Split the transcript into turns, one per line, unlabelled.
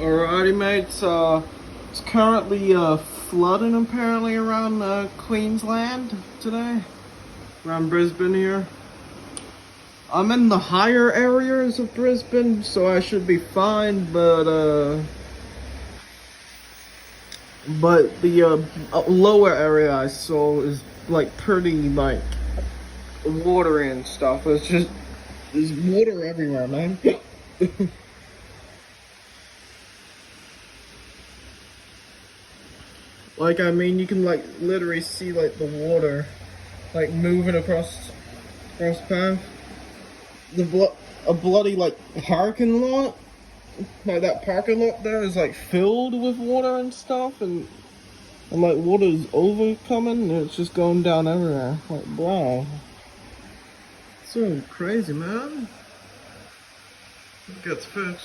Alrighty, mates. It's currently flooding apparently around Queensland today, around Brisbane here. I'm in the higher areas of Brisbane, so I should be fine. But the lower area I saw is like pretty like watery and stuff. It's just there's water everywhere, man. Like, I mean, you can like literally see like the water like moving across path. A bloody like parking lot, like that parking lot there is like filled with water and stuff, and like water's overcoming and it's just going down everywhere. Like, wow, so crazy, man. It gets fixed.